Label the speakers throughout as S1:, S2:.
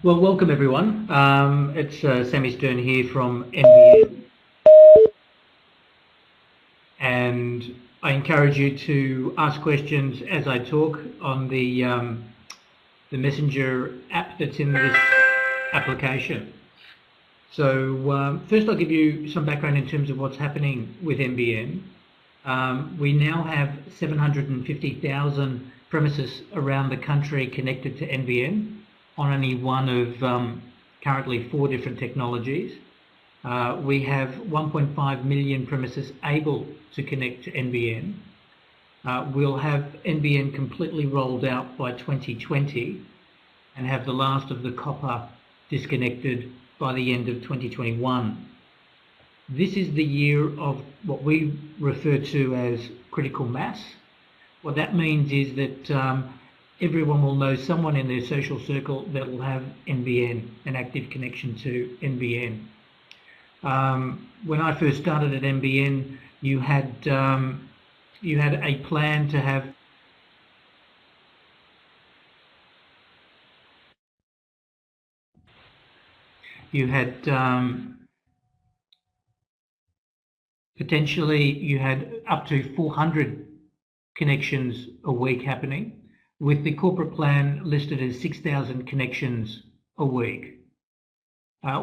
S1: Well, welcome everyone. It's Sammy Stern here from NBN, and I encourage you to ask questions as I talk on the Messenger app that's in this application. So first I'll give you some background in terms of what's happening with NBN. We now have 750,000 premises around the country connected to NBN on only one of currently 4 different technologies. We have 1.5 million premises able to connect to NBN. We'll have NBN completely rolled out by 2020 and have the last of the copper disconnected by the end of 2021. This is the year of what we refer to as critical mass. What that means is that everyone will know someone in their social circle that will have NBN, an active connection to NBN. When I first started at NBN, you had a plan to have potentially you had up to 400 connections a week happening, with the corporate plan listed as 6,000 connections a week.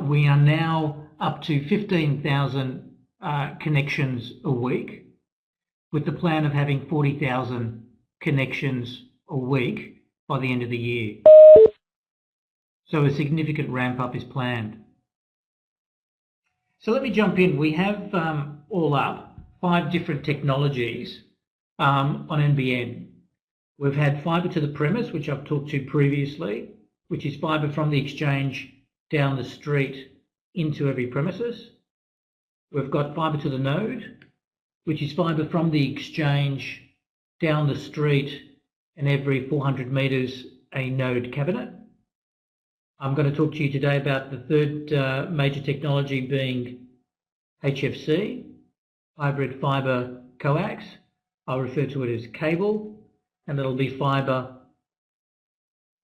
S1: We are now up to 15,000 connections a week, with the plan of having 40,000 connections a week by the end of the year. So a significant ramp up is planned. So let me jump in. We have all up 5 different technologies on NBN. We've had fibre to the premise, which I've talked to previously, which is fibre from the exchange down the street into every premises. We've got fibre to the node, which is fibre from the exchange down the street and every 400 metres a node cabinet. I'm going to talk to you today about the third major technology being HFC, hybrid fibre coax. I'll refer to it as cable, and it'll be fibre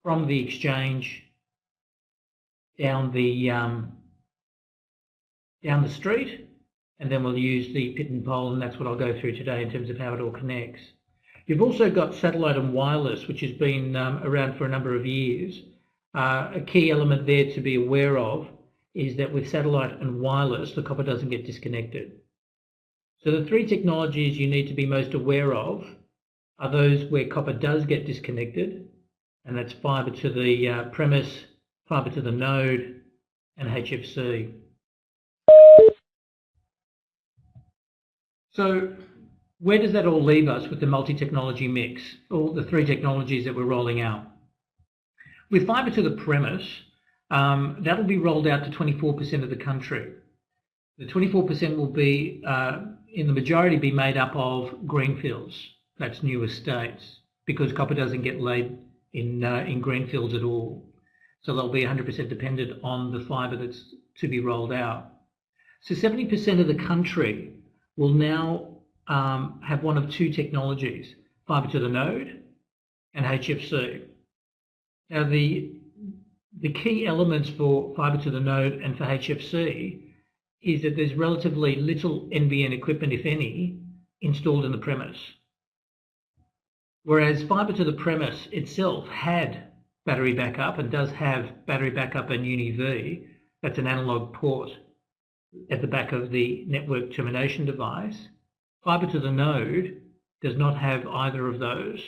S1: from the exchange down the street, and then we'll use the pit and pole, and that's what I'll go through today in terms of how it all connects. You've also got satellite and wireless, which has been around for a number of years. A key element there to be aware of is that with satellite and wireless, the copper doesn't get disconnected. So the 3 technologies you need to be most aware of are those where copper does get disconnected, and that's fibre to the premise, fibre to the node, and HFC. So where does that all leave us with the multi-technology mix, all the 3 technologies that we're rolling out? With fibre to the premise, that'll be rolled out to 24% of the country. The 24% will be, in the majority, be made up of greenfields. That's new estates, because copper doesn't get laid in greenfields at all. So they'll be 100% dependent on the fibre that's to be rolled out. So 70% of the country will now have one of 2 technologies, fibre to the node and HFC. Now the key elements for fibre to the node and for HFC is that there's relatively little NBN equipment, if any, installed in the premise. Whereas fibre to the premise itself had battery backup and does have battery backup and UniV, that's an analog port at the back of the network termination device. Fibre to the node does not have either of those,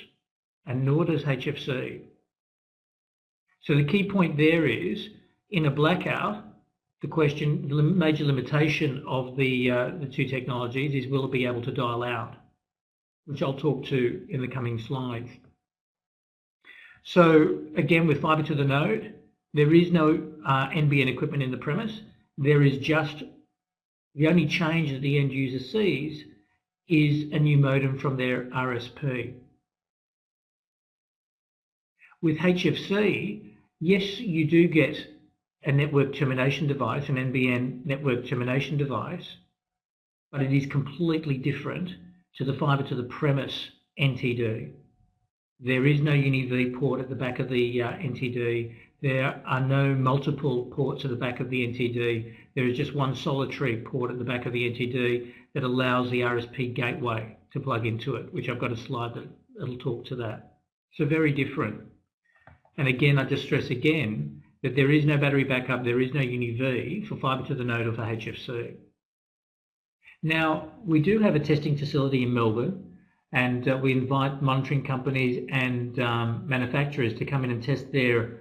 S1: and nor does HFC. So the key point there is, in a blackout, the major limitation of the 2 technologies is, will it be able to dial out, which I'll talk to in the coming slides. So again, with fibre to the node, there is no NBN equipment in the premise. There is just, the only change that the end user sees is a new modem from their RSP. With HFC, yes, you do get a network termination device, an NBN network termination device, but it is completely different to the fibre to the premise NTD. There is no UniV port at the back of the NTD. there are no multiple ports at the back of the NTD. There is just one solitary port at the back of the NTD that allows the RSP gateway to plug into it, which I've got a slide that'll talk to that. So very different. And again, I just stress again that there is no battery backup, there is no UniV for Fibre-to-the-Node or for HFC. Now, we do have a testing facility in Melbourne, and we invite monitoring companies and manufacturers to come in and test their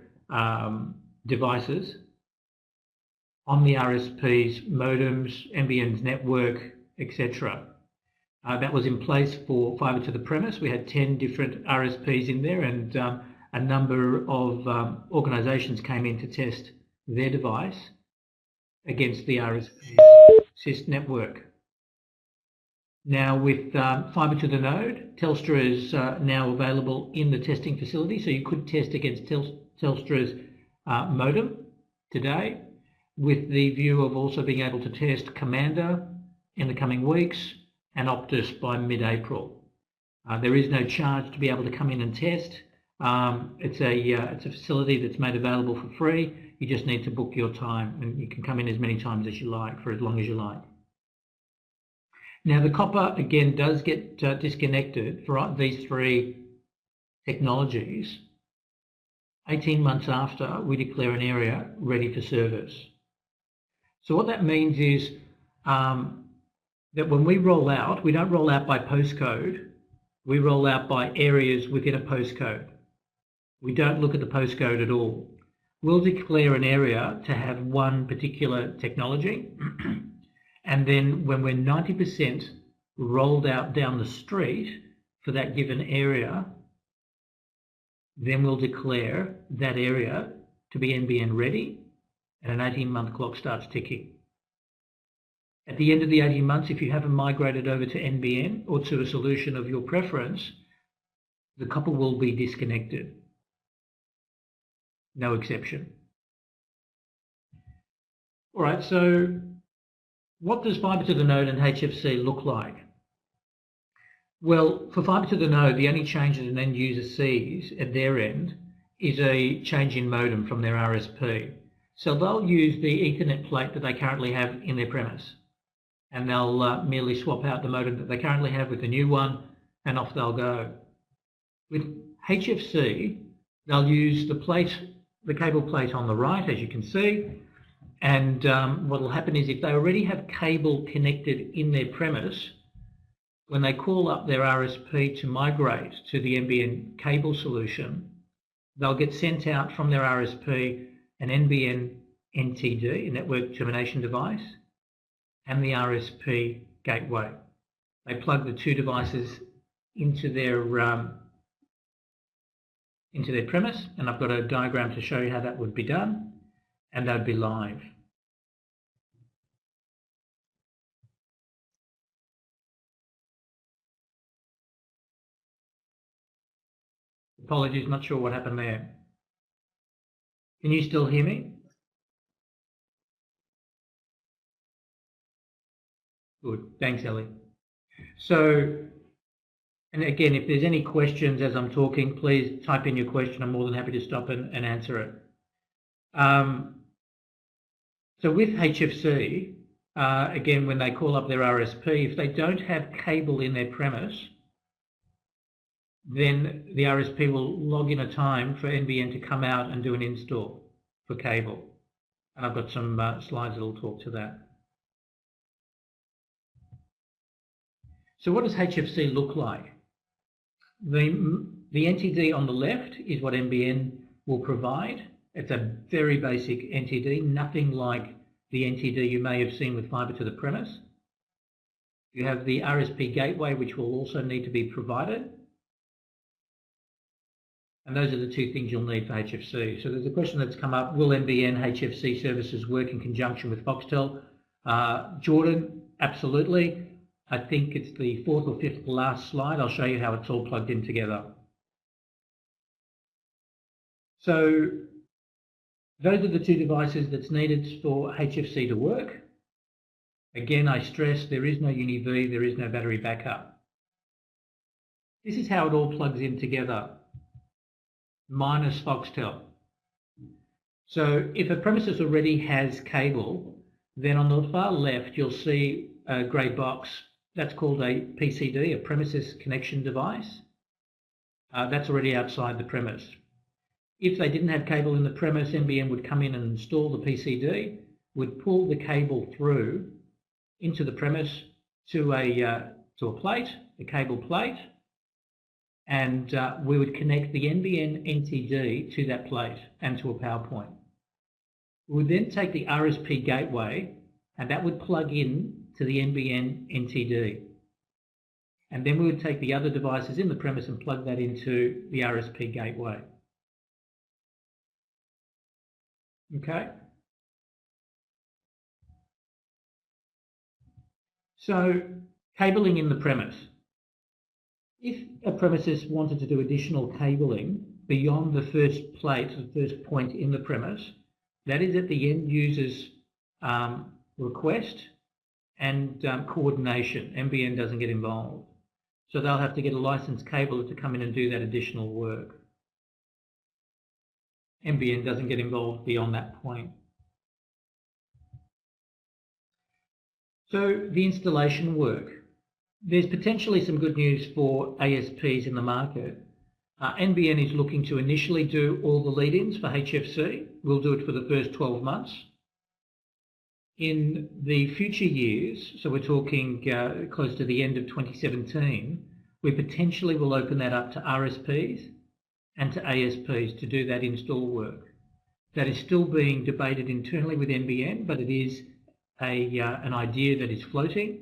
S1: devices on the RSPs, modems, NBN's network, etc. That was in place for fibre to the premise. We had 10 different RSPs in there, and a number of organisations came in to test their device against the RSP SIS network. Now with Fibre-to-the-Node, Telstra is now available in the testing facility, so you could test against Telstra's modem today, with the view of also being able to test Commander in the coming weeks and Optus by mid-April. There is no charge to be able to come in and test. It's a facility that's made available for free. You just need to book your time, and you can come in as many times as you like for as long as you like. Now the copper again does get disconnected for these three technologies 18 months after we declare an area ready for service. So what that means is that when we roll out, we don't roll out by postcode, we roll out by areas within a postcode. We don't look at the postcode at all. We'll declare an area to have one particular technology, and then when we're 90% rolled out down the street for that given area, then we'll declare that area to be NBN ready, and an 18-month clock starts ticking. At the end of the 18 months, if you haven't migrated over to NBN or to a solution of your preference, the copper will be disconnected. No exception. All right, so what does Fibre-to-the-Node and HFC look like? Well, for Fibre-to-the-Node, the only change that an end user sees at their end is a change in modem from their RSP. So they'll use the Ethernet plate that they currently have in their premise, and they'll merely swap out the modem that they currently have with the new one, and off they'll go. With HFC, they'll use the cable plate on the right, as you can see, and what will happen is if they already have cable connected in their premise, when they call up their RSP to migrate to the NBN cable solution, they'll get sent out from their RSP an NBN NTD, a network termination device, and the RSP gateway. They plug the two devices into their premise, and I've got a diagram to show you how that would be done, and they'd be live. Apologies, not sure what happened there. Can you still hear me? Good, thanks Ellie. So, and again, if there's any questions as I'm talking, please type in your question. I'm more than happy to stop and answer it. So with HFC, again, when they call up their RSP, if they don't have cable in their premise, then the RSP will log in a time for NBN to come out and do an install for cable. And I've got some slides that will talk to that. So what does HFC look like? The NTD on the left is what NBN will provide. It's a very basic NTD, nothing like the NTD you may have seen with fibre to the premise. You have the RSP gateway, which will also need to be provided. And those are the two things you'll need for HFC. So there's a question that's come up, will NBN HFC services work in conjunction with Foxtel? Jordan, absolutely. I think it's the fourth or fifth last slide. I'll show you how it's all plugged in together. So those are the two devices that's needed for HFC to work. Again, I stress there is no UniV, there is no battery backup. This is how it all plugs in together, minus Foxtel. So if a premises already has cable, then on the far left you'll see a grey box. That's called a PCD, a premises connection device. That's already outside the premise. If they didn't have cable in the premise, NBN would come in and install the PCD, would pull the cable through into the premise to a plate, a cable plate, and we would connect the NBN NTD to that plate and to a power point. We would then take the RSP gateway, and that would plug in to the NBN NTD. And then we would take the other devices in the premise and plug that into the RSP gateway. Okay? So, cabling in the premise. If a premises wanted to do additional cabling beyond the first plate, the first point in the premise, that is at the end user's request and coordination. NBN doesn't get involved. So they'll have to get a licensed cabler to come in and do that additional work. NBN doesn't get involved beyond that point. So the installation work. There's potentially some good news for ASPs in the market. NBN is looking to initially do all the lead-ins for HFC. We'll do it for the first 12 months. In the future years, so we're talking close to the end of 2017, we potentially will open that up to RSPs and to ASPs to do that install work. That is still being debated internally with NBN, but it is an idea that is floating.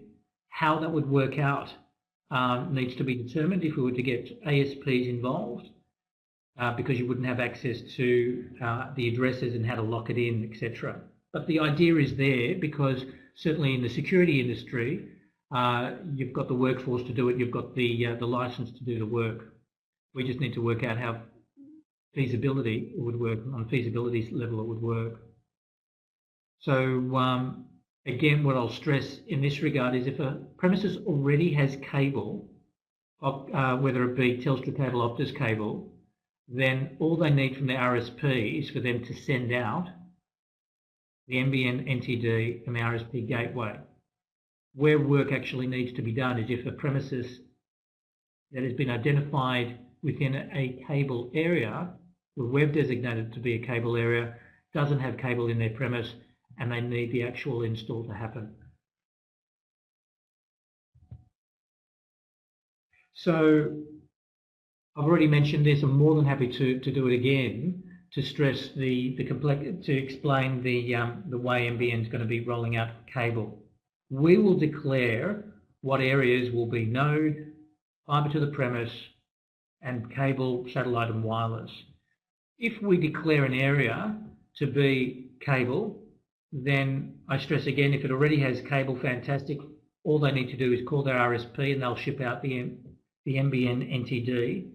S1: How that would work out needs to be determined if we were to get ASPs involved, because you wouldn't have access to the addresses and how to lock it in, etc. But the idea is there because certainly in the security industry, you've got the workforce to do it, you've got the license to do the work. We just need to work out how feasibility would work, on feasibility level it would work. So again, what I'll stress in this regard is if a premises already has cable, whether it be Telstra cable, Optus cable, then all they need from the RSP is for them to send out the NBN NTD and the RSP gateway. Where work actually needs to be done is if a premises that has been identified within a cable area, where we've designated to be a cable area, doesn't have cable in their premise, and they need the actual install to happen. So I've already mentioned this. I'm more than happy to do it again to stress the complexity, to explain the way NBN is going to be rolling out cable. We will declare what areas will be node, fibre to the premise, and cable, satellite, and wireless. If we declare an area to be cable, then I stress again, if it already has cable, fantastic. All they need to do is call their RSP and they'll ship out the NBN NTD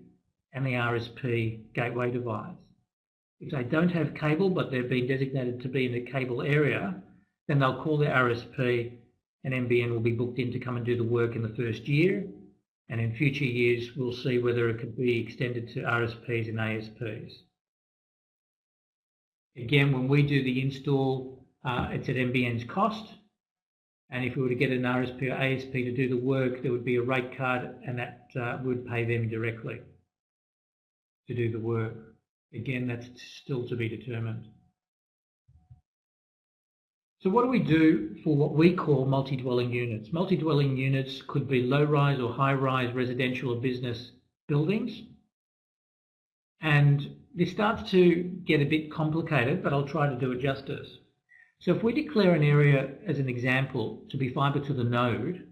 S1: and the RSP gateway device. If they don't have cable but they've been designated to be in a cable area, then they'll call their RSP and NBN will be booked in to come and do the work in the first year. And in future years, we'll see whether it could be extended to RSPs and ASPs. Again, when we do the install, it's at NBN's cost. And if we were to get an RSP or ASP to do the work, there would be a rate card and that would pay them directly to do the work. Again, that's still to be determined. So what do we do for what we call multi-dwelling units? Multi-dwelling units could be low-rise or high-rise residential or business buildings. And this starts to get a bit complicated, but I'll try to do it justice. So if we declare an area, as an example, to be fibre to the node,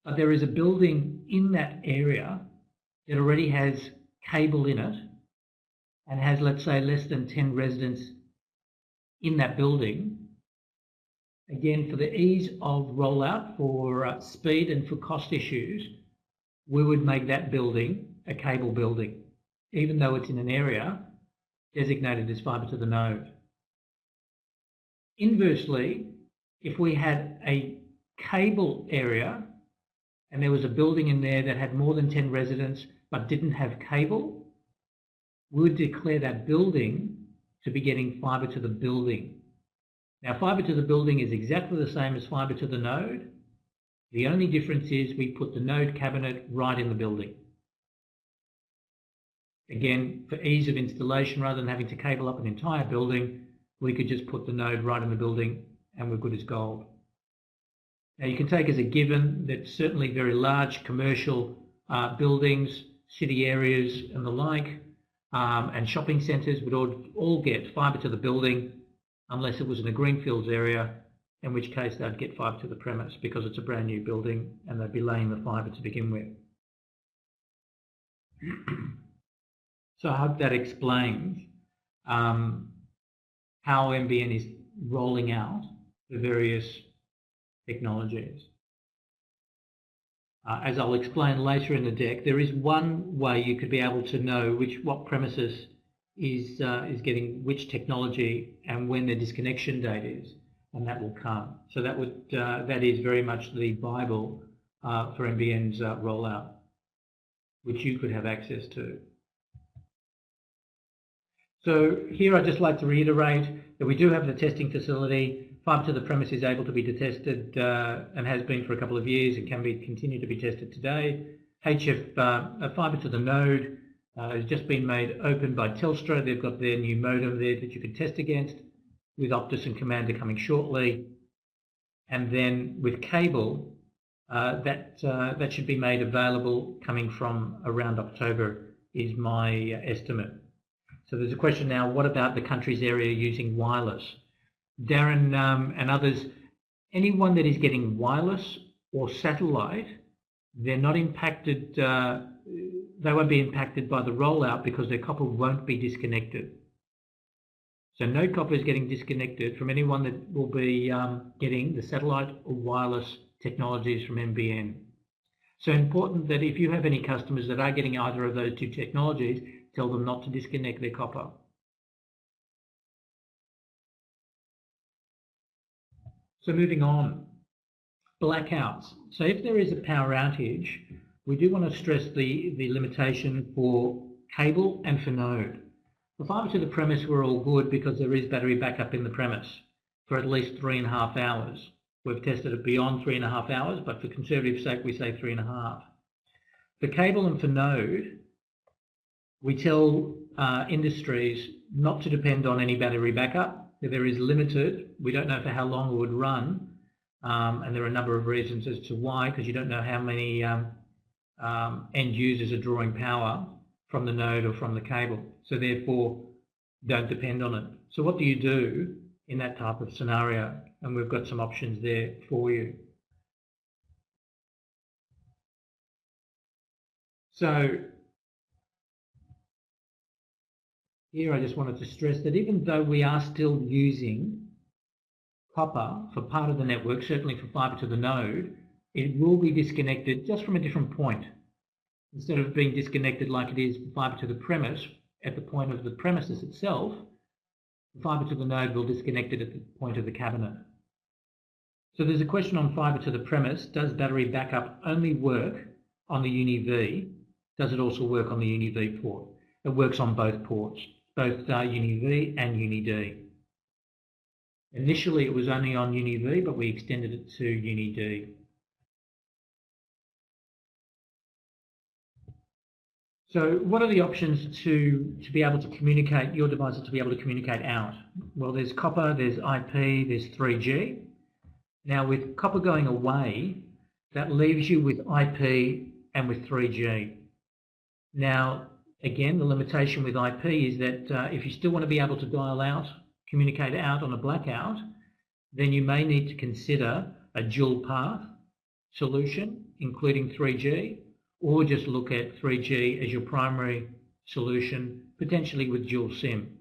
S1: but there is a building in that area that already has cable in it and has, let's say, less than 10 residents in that building, again, for the ease of rollout, for speed and for cost issues, we would make that building a cable building, even though it's in an area designated as fibre to the node. Inversely, if we had a cable area and there was a building in there that had more than 10 residents but didn't have cable, we would declare that building to be getting fibre to the building. Now, fibre to the building is exactly the same as fibre to the node. The only difference is we put the node cabinet right in the building. Again, for ease of installation, rather than having to cable up an entire building, we could just put the node right in the building and we're good as gold. Now, you can take as a given that certainly very large commercial buildings, city areas and the like, and shopping centres would all get fibre to the building unless it was in a greenfields area, in which case they'd get fibre to the premise because it's a brand new building and they'd be laying the fibre to begin with. So I hope that explains how NBN is rolling out the various technologies. As I'll explain later in the deck, there is one way you could be able to know what premises is getting which technology and when their disconnection date is, and that will come. So that is very much the Bible for NBN's rollout, which you could have access to. So here I'd just like to reiterate that we do have the testing facility. Fibre to the premise is able to be tested and has been for a couple of years and can continue to be tested today. Fibre to the Node has just been made open by Telstra. They've got their new modem there that you can test against, with Optus and Commander coming shortly. And then with cable, that should be made available coming from around October is my estimate. So there's a question now, what about the country's area using wireless? Darren and others, anyone that is getting wireless or satellite, they're not impacted, they won't be impacted by the rollout because their copper won't be disconnected. So no copper is getting disconnected from anyone that will be getting the satellite or wireless technologies from NBN. So important that if you have any customers that are getting either of those two technologies, tell them not to disconnect their copper. So moving on, blackouts. So if there is a power outage, we do want to stress the limitation for cable and for node. For fibre to the premise, we're all good because there is battery backup in the premise for at least 3.5 hours. We've tested it beyond 3.5 hours, but for conservative sake, we say 3.5. For cable and for node, we tell industries not to depend on any battery backup. There is limited. We don't know for how long it would run, and there are a number of reasons as to why, because you don't know how many end users are drawing power from the node or from the cable. So therefore, don't depend on it. So what do you do in that type of scenario? And we've got some options there for you. So here I just wanted to stress that even though we are still using copper for part of the network, certainly for fibre to the node, it will be disconnected just from a different point. Instead of being disconnected like it is for fibre to the premise at the point of the premises itself, fibre to the node will disconnect it at the point of the cabinet. So there's a question on fibre to the premise. Does battery backup only work on the Uni-V? Does it also work on the Uni-V port? It works on both ports, both Uni-V and Uni-D. Initially it was only on Uni-V, but we extended it to Uni-D. So what are the options to be able to communicate, your devices to be able to communicate out? Well, there's copper, there's IP, there's 3G. Now with copper going away, that leaves you with IP and with 3G. Now, again, the limitation with IP is that if you still want to be able to dial out, communicate out on a blackout, then you may need to consider a dual path solution, including 3G, or just look at 3G as your primary solution, potentially with dual SIM.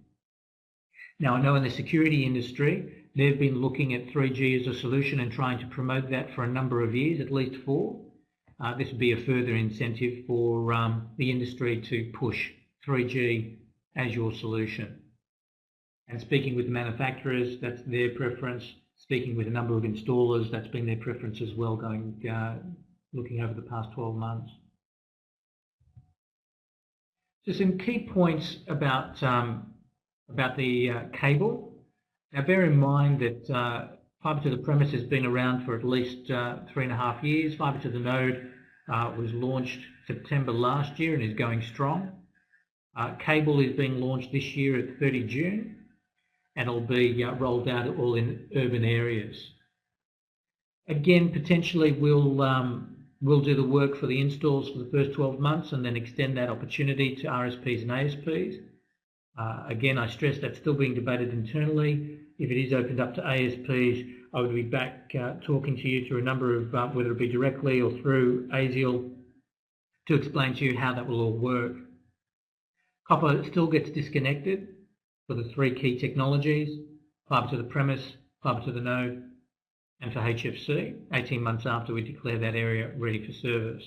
S1: Now, I know in the security industry, they've been looking at 3G as a solution and trying to promote that for a number of years, at least 4. This would be a further incentive for the industry to push 3G as your solution. And speaking with the manufacturers, that's their preference. Speaking with a number of installers, that's been their preference as well, looking over the past 12 months. So some key points about about the cable. Now bear in mind that fibre to the premise has been around for at least 3.5 years. Fibre to the node was launched September last year and is going strong. Cable is being launched this year at 30 June and it'll be rolled out all in urban areas. Again, potentially we'll do the work for the installs for the first 12 months and then extend that opportunity to RSPs and ASPs. Again, I stress that's still being debated internally. If it is opened up to ASPs, I would be back talking to you through a number of, whether it be directly or through ASIAL, to explain to you how that will all work. Copper still gets disconnected for the 3 key technologies, fibre to the premise, fibre to the node, and for HFC, 18 months after we declare that area ready for service.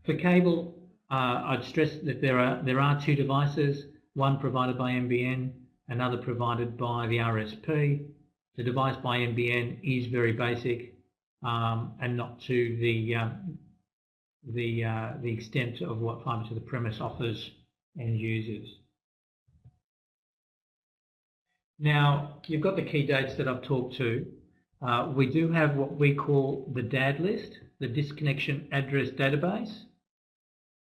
S1: For cable, I'd stress that there are 2 devices, one provided by NBN, another provided by the RSP. The device by NBN is very basic and not to the extent of what fibre to the premise offers end users. Now, you've got the key dates that I've talked to. We do have what we call the DAD list, the Disconnection Address Database.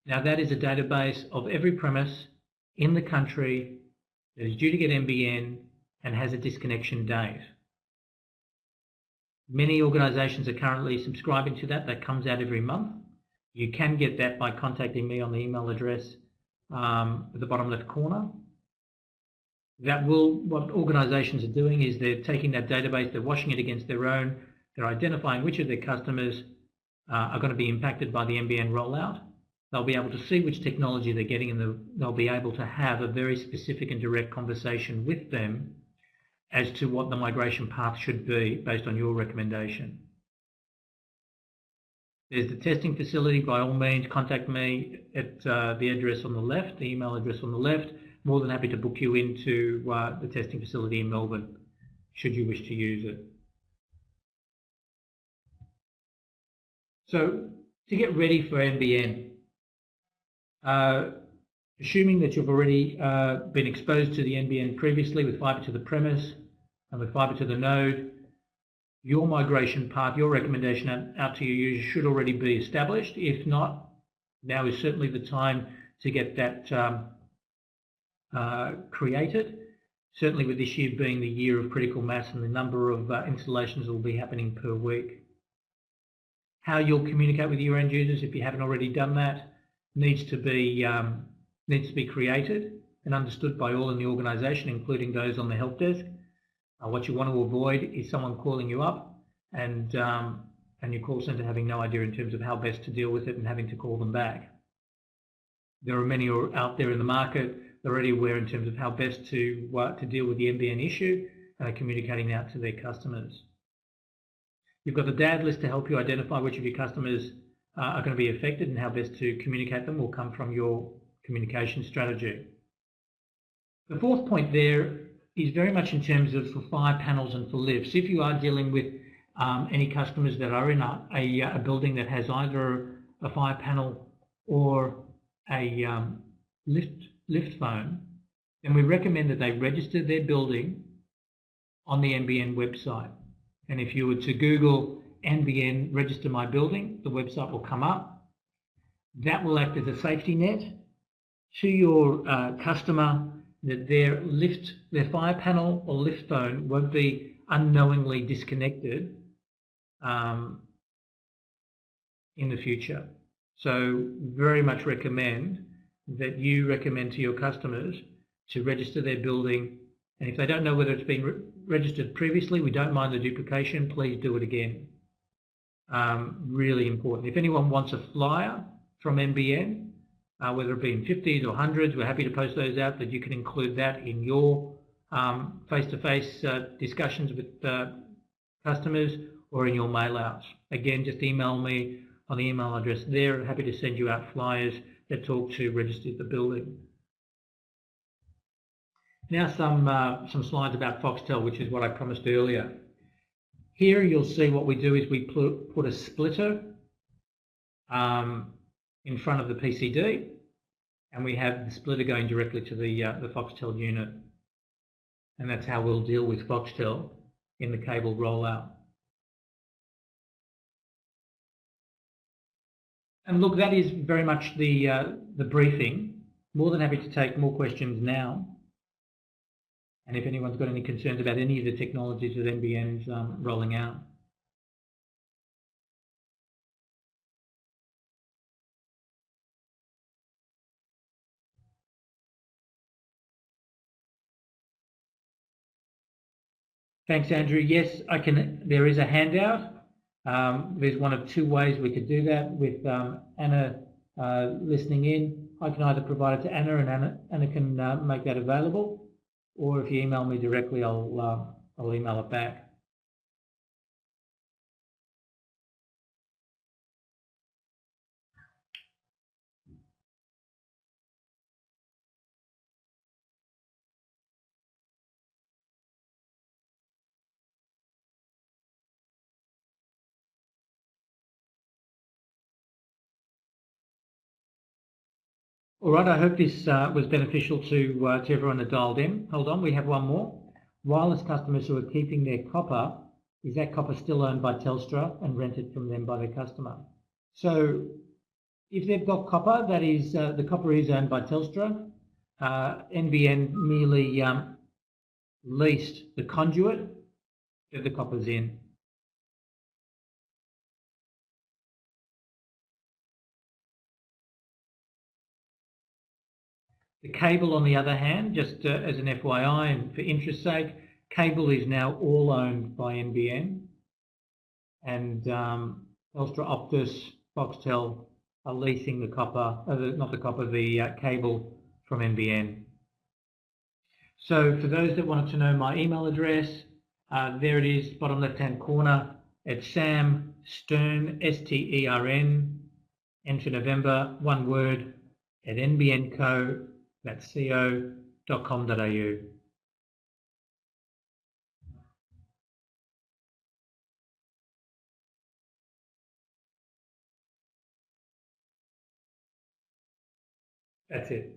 S1: Now that is a database of every premise in the country that is due to get NBN and has a disconnection date. Many organisations are currently subscribing to that. That comes out every month. You can get that by contacting me on the email address at the bottom left corner. What organisations are doing is they're taking that database, they're washing it against their own, they're identifying which of their customers are going to be impacted by the NBN rollout. They'll be able to see which technology they're getting and they'll be able to have a very specific and direct conversation with them as to what the migration path should be based on your recommendation. There's the testing facility. By all means, contact me at the address on the left, the email address on the left. More than happy to book you into the testing facility in Melbourne, should you wish to use it. So, to get ready for NBN, assuming that you've already been exposed to the NBN previously with fibre to the premise and with fibre to the node, your migration path, your recommendation out to your users should already be established. If not, now is certainly the time to get that created. Certainly with this year being the year of critical mass and the number of installations will be happening per week. How you'll communicate with your end users, if you haven't already done that, needs to be created and understood by all in the organisation, including those on the help desk. What you want to avoid is someone calling you up and your call centre having no idea in terms of how best to deal with it and having to call them back. There are many out there in the market. They're already aware in terms of how best to deal with the NBN issue and are communicating out to their customers. You've got the DAD list to help you identify which of your customers are going to be affected and how best to communicate them will come from your communication strategy. The 4th point there is very much in terms of for fire panels and for lifts. If you are dealing with any customers that are in a building that has either a fire panel or a lift phone, then we recommend that they register their building on the NBN website. And if you were to Google NBN register my building, the website will come up. That will act as a safety net to your customer, that their fire panel or lift phone won't be unknowingly disconnected in the future. So very much recommend that you recommend to your customers to register their building, and if they don't know whether it's been registered previously, we don't mind the duplication, please do it again. Really important. If anyone wants a flyer from NBN, whether it be in 50s or 100s, we're happy to post those out, that you can include that in your face-to-face discussions with customers or in your mail-outs. Again, just email me on the email address there. Happy to send you out flyers that talk to register the building. Now some slides about Foxtel, which is what I promised earlier. Here you'll see what we do is we put a splitter in front of the PCD, and we have the splitter going directly to the Foxtel unit. And that's how we'll deal with Foxtel in the cable rollout. And look, that is very much the briefing. More than happy to take more questions now. And if anyone's got any concerns about any of the technologies that NBN's rolling out. Thanks, Andrew. Yes, I can. There is a handout. There's one of two ways we could do that with Anna listening in. I can either provide it to Anna, and Anna can make that available, or if you email me directly, I'll email it back. All right, I hope this was beneficial to everyone that dialed in. Hold on, we have one more. Wireless customers who are keeping their copper, is that copper still owned by Telstra and rented from them by the customer? So if they've got copper, that is, the copper is owned by Telstra. NBN merely leased the conduit that the copper's in. The cable, on the other hand, just as an FYI and for interest's sake, cable is now all owned by NBN, and Telstra, Optus, Foxtel are leasing the copper, not the copper, the cable from NBN. So for those that wanted to know my email address, there it is, bottom left-hand corner. It's Sam Stern, S-T-E-R-N, N for November, one word, at NBN Co. That's co.com.au. That's it.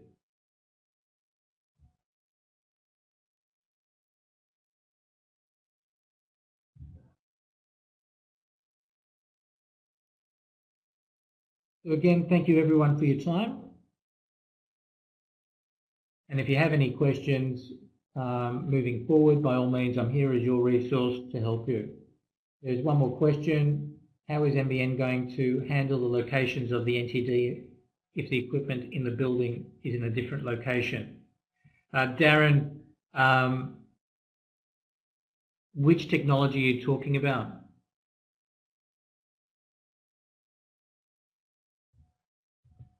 S1: So again, thank you everyone for your time. And if you have any questions moving forward, by all means, I'm here as your resource to help you. There's one more question. How is NBN going to handle the locations of the NTD if the equipment in the building is in a different location? Darren, which technology are you talking about?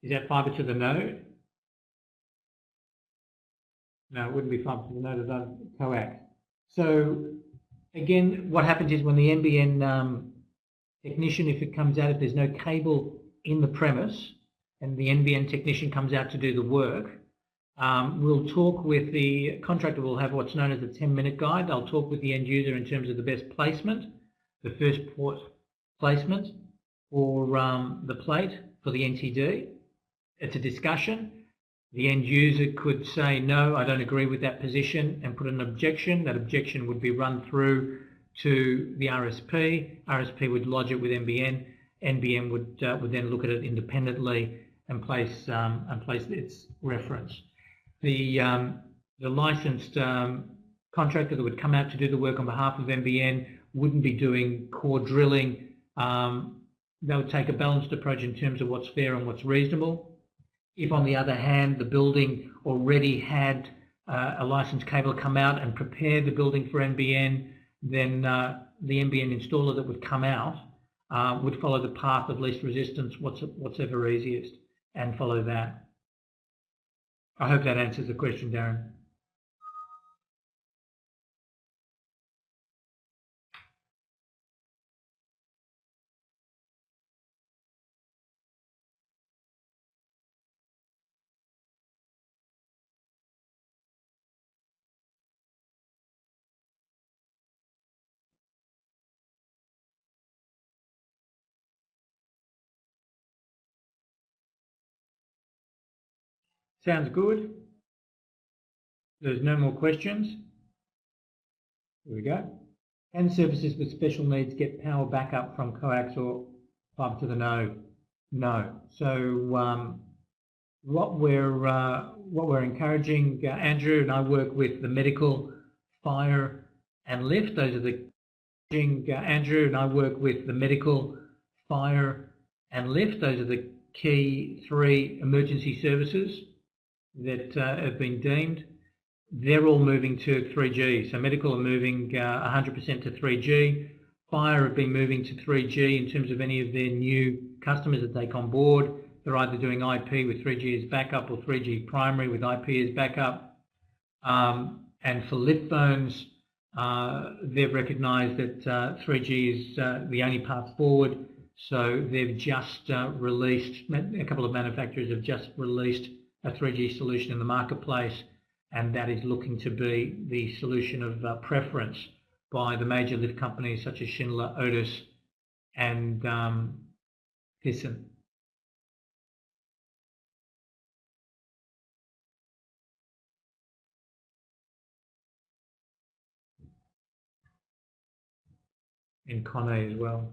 S1: Is that Fibre-to-the-Node? No, it wouldn't be Fibre-to-the-Node, it's coax. So again, what happens is when the NBN technician, if it comes out, if there's no cable in the premise and the NBN technician comes out to do the work, we'll talk with the contractor. Will have what's known as a 10-minute guide. They'll talk with the end user in terms of the best placement, the first port placement for the plate for the NTD. It's a discussion. The end user could say, no, I don't agree with that position, and put an objection. That objection would be run through to the RSP. RSP would lodge it with NBN. NBN would then look at it independently and place its reference. The licensed contractor that would come out to do the work on behalf of NBN wouldn't be doing core drilling. They would take a balanced approach in terms of what's fair and what's reasonable. If, on the other hand, the building already had a licensed cable come out and prepare the building for NBN, then the NBN installer that would come out would follow the path of least resistance, what's ever easiest, and follow that. I hope that answers the question, Darren. Sounds good. There's no more questions. Here we go. Can services with special needs get power backup from coax or Fibre-to-the-Node? No. So what we're encouraging, Andrew and I work with the medical, fire, and lift. Those are the Andrew and I work with the medical, fire, and lift. Those are the key 3 emergency services that have been deemed. They're all moving to 3G. So medical are moving 100% to 3G. Fire have been moving to 3G in terms of any of their new customers that take on board. They're either doing IP with 3G as backup or 3G primary with IP as backup. And for lift phones, they've recognised that 3G is the only path forward. So they've just released, a couple of manufacturers have just released a 3G solution in the marketplace, and that is looking to be the solution of preference by the major lift companies such as Schindler, Otis, and Thyssen. And Conne as well.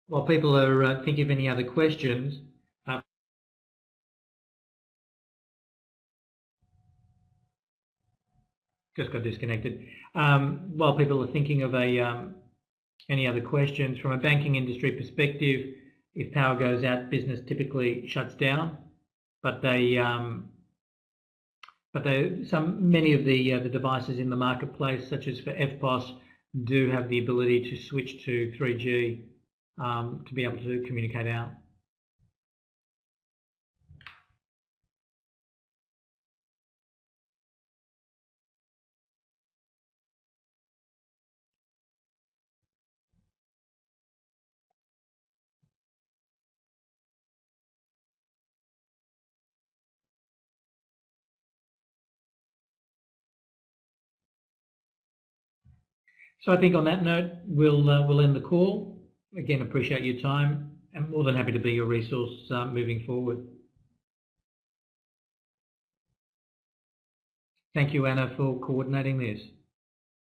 S1: While people are thinking of any other questions, just got disconnected. While people are thinking of any other questions, from a banking industry perspective, if power goes out, business typically shuts down. But many of the devices in the marketplace, such as for FPOS, do have the ability to switch to 3G to be able to communicate out. So I think on that note, we'll end the call. Again, appreciate your time and more than happy to be your resource moving forward. Thank you, Anna, for coordinating this.